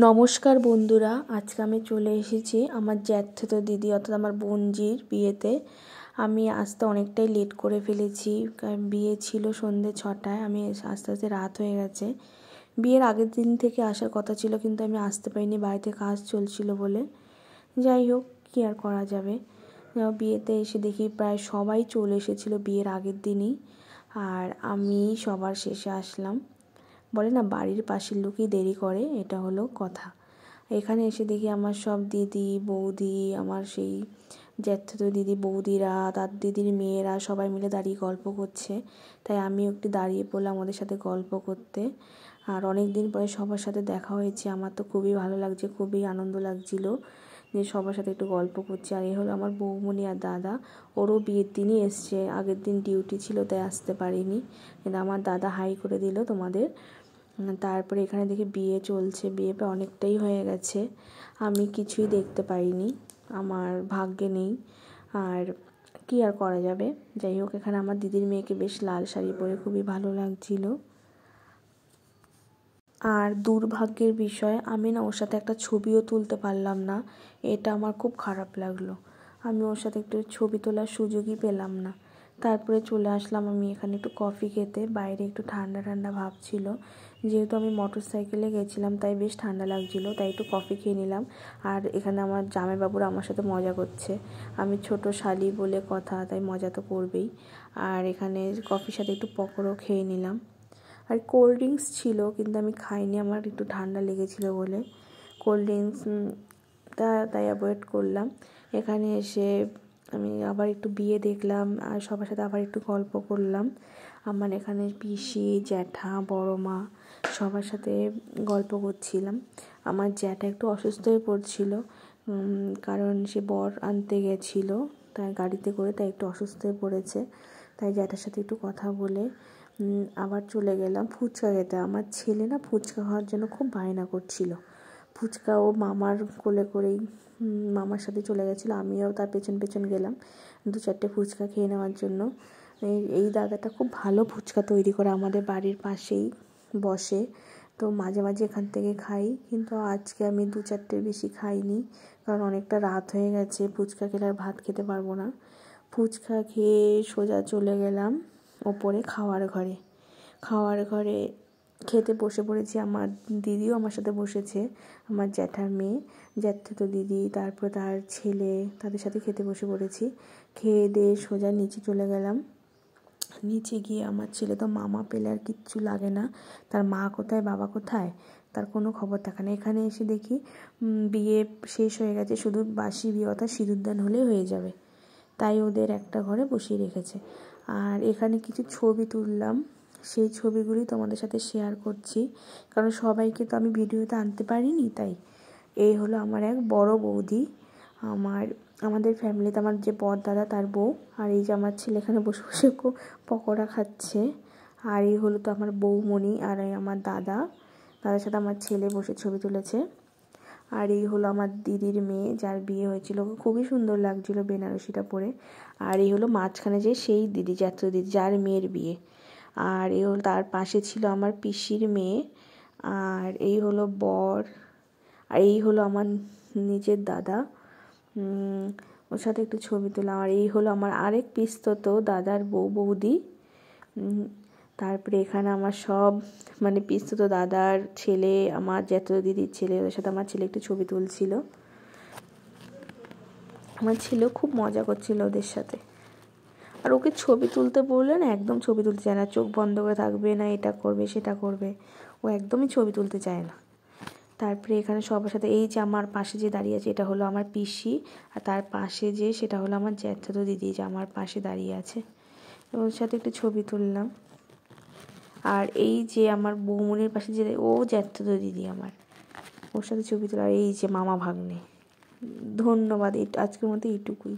নমস্কার বন্ধুরা, আজকে আমি চলে এসেছি আমার জ্যাঠতো দিদি অর্থাৎ আমার বোনজির বিয়েতে। আমি আসতে অনেকটাই লেট করে ফেলেছি, কারণ বিয়ে ছিল সন্ধ্যে 6টায়। আমি আস্তে আস্তে রাত হয়ে গেছে। বিয়ের আগের দিন থেকে আসার কথা ছিল, কিন্তু আমি আসতে পারিনি, বাড়িতে কাজ চলছিল বলে। যাই হোক, কী আর করা যাবে। বিয়েতে এসে দেখি প্রায় সবাই চলে এসেছিল বিয়ের আগের দিনই, আর আমি সবার শেষে আসলাম। বলে না, বাড়ির পাশের লোকই দেরি করে, এটা হলো কথা। এখানে এসে দেখি আমার সব দিদি বৌদি, আমার সেই জ্যাঠতো দিদি বৌদিরা, তার দিদির মেয়েরা সবাই মিলে দাঁড়িয়ে গল্প করছে। তাই আমিও একটু দাঁড়িয়ে পড়লাম ওদের সাথে গল্প করতে। আর অনেক দিন পরে সবার সাথে দেখা হয়েছে, আমার তো খুবই ভালো লাগছে, খুবই আনন্দ লাগছিল যে সবার সাথে একটু গল্প করছি। আর এই হলো আমার বৌমনি আর দাদা, ওরও বিয়ের দিনই এসছে, আগের দিন ডিউটি ছিল তাই আসতে পারিনি, কিন্তু আমার দাদা হাই করে দিল তোমাদের। তারপরে এখানে দেখি বিয়ে চলছে, বিয়ে প্রায় অনেকটাই হয়ে গেছে, আমি কিছুই দেখতে পাইনি, আমার ভাগ্যে নেই, আর কি আর করা যাবে। যাই হোক, এখানে আমার দিদির মেয়েকে বেশ লাল শাড়ি পরে খুবই ভালো লাগছিল। আর দুর্ভাগ্যের বিষয়, আমি না ওর সাথে একটা ছবিও তুলতে পারলাম না, এটা আমার খুব খারাপ লাগলো। আমি ওর সাথে একটু ছবি তোলার সুযোগই পেলাম না। তারপরে চলে আসলাম আমি এখানে একটু কফি খেতে, বাইরে একটু ঠান্ডা ঠান্ডা ভাব ছিল, যেহেতু আমি মোটর সাইকেলে গেছিলাম তাই বেশ ঠান্ডা লাগছিলো, তাই একটু কফি খেয়ে নিলাম। আর এখানে আমার জামাইবাবুরা আমার সাথে মজা করছে, আমি ছোট শালি বলে কথা, তাই মজা তো করবেই। আর এখানে কফির সাথে একটু পকোড়াও খেয়ে নিলাম। আর কোল্ড ড্রিঙ্কস ছিল, কিন্তু আমি খাইনি, আমার একটু ঠান্ডা লেগেছিলো বলে কোল্ড ড্রিঙ্কস তাই অ্যাভয়েড করলাম। এখানে এসে আমি আবার একটু বিয়ে দেখলাম, আর সবার সাথে আবার একটু গল্প করলাম। আমার এখানে পিসি, জ্যাঠা, বড় মা সবার সাথে গল্প করছিলাম। আমার জ্যাঠা একটু অসুস্থ হয়ে পড়ছিল, কারণ সে বর আনতে গেছিলো তাই গাড়িতে করে, তাই একটু অসুস্থ হয়ে পড়েছে। তাই জ্যাঠার সাথে একটু কথা বলে আবার চলে গেলাম ফুচকা খেতে। আমার ছেলে না ফুচকা খাওয়ার জন্য খুব বায়না করছিল, ফুচকা ও মামার কোলে করেই মামার সাথে চলে গেছিলো, আমিও তার পেছন পেছন গেলাম 2-4টে ফুচকা খেয়ে নেওয়ার জন্য। এই দাদাটা খুব ভালো ফুচকা তৈরি করে, আমাদের বাড়ির পাশেই বসে, তো মাঝে মাঝে এখান থেকে খাই, কিন্তু আজকে আমি 2-4টের বেশি খাইনি, কারণ অনেকটা রাত হয়ে গেছে, ফুচকা খেলে আর ভাত খেতে পারবো না। ফুচকা খেয়ে সোজা চলে গেলাম ওপরে খাওয়ার ঘরে খেতে বসে পড়েছি। আমার দিদিও আমার সাথে বসেছে, আমার জ্যাঠার মেয়ে, জ্যাঠতো দিদি, তারপর তার ছেলে, তাদের সাথে খেতে বসে পড়েছি। খেয়ে দিয়ে সোজা নিচে চলে গেলাম। নিচে গিয়ে আমার ছেলে তো মামা পেলে আর কিচ্ছু লাগে না, তার মা কোথায় বাবা কোথায় তার কোনো খবর থাকে না। এখানে এসে দেখি বিয়ে শেষ হয়ে গেছে, শুধু বাসি বিয়ে অর্থাৎ সিঁদুরদান হলেই হয়ে যাবে, তাই ওদের একটা ঘরে বসিয়ে রেখেছে। আর এখানে কিছু ছবি তুললাম, সেই ছবিগুলি তোমাদের সাথে শেয়ার করছি, কারণ সবাইকে তো আমি ভিডিওতে আনতে পারিনি। তাই এই হলো আমার এক বড় বৌদি, আমাদের ফ্যামিলিতে আমার যে বর দাদা তার বউ, আর এই যে আমার ছেলে এখানে বসে বসে পকোড়া খাচ্ছে। আর এই হলো তো আমার বৌমণি, আর এই আমার দাদার সাথে আমার ছেলে বসে ছবি তুলেছে। আর এই হলো আমার দিদির মেয়ে, যার বিয়ে হয়েছিল, খুবই সুন্দর লাগছিল বেনারসিটা পরে। আর এই হলো মাঝখানে যে সেই দিদি, জ্যাঠতো দিদি, যার মেয়ের বিয়ে। আর এই হলো, তার পাশে ছিল আমার পিসির মেয়ে, আর এই হলো বর, আর এই হলো আমার নিজের দাদা, ওর সাথে একটু ছবি তুললাম। আর এই হলো আমার আরেক পিস্তত দাদার বৌদি। তারপরে এখানে আমার সব পিস্তত দাদার ছেলে, আমার জ্যাঠতো দিদির ছেলে, ওদের সাথে আমার ছেলে একটু ছবি তুলছিল। আমার ছেলেও খুব মজা করছিল ওদের সাথে। আর ওকে ছবি তুলতে বললে না, একদম ছবি তুলতে চায় না, চোখ বন্ধ করে থাকবে, না এটা করবে সেটা করবে, ও একদমই ছবি তুলতে চায় না। তারপরে এখানে সবার সাথে, এই যে আমার পাশে যে দাঁড়িয়ে আছে এটা হলো আমার পিসি, আর তার পাশে যে সেটা হলো আমার জ্যাঠতো দিদি, যে আমার পাশে দাঁড়িয়ে আছে, ওর সাথে একটু ছবি তুললাম। আর এই যে আমার বৌমনির পাশে যে, ও জ্যাঠতো দিদি আমার, ওর সাথে ছবি তোলা। আর এই যে মামা ভাগ্নে। ধন্যবাদ, আজকের মতো এইটুকুই।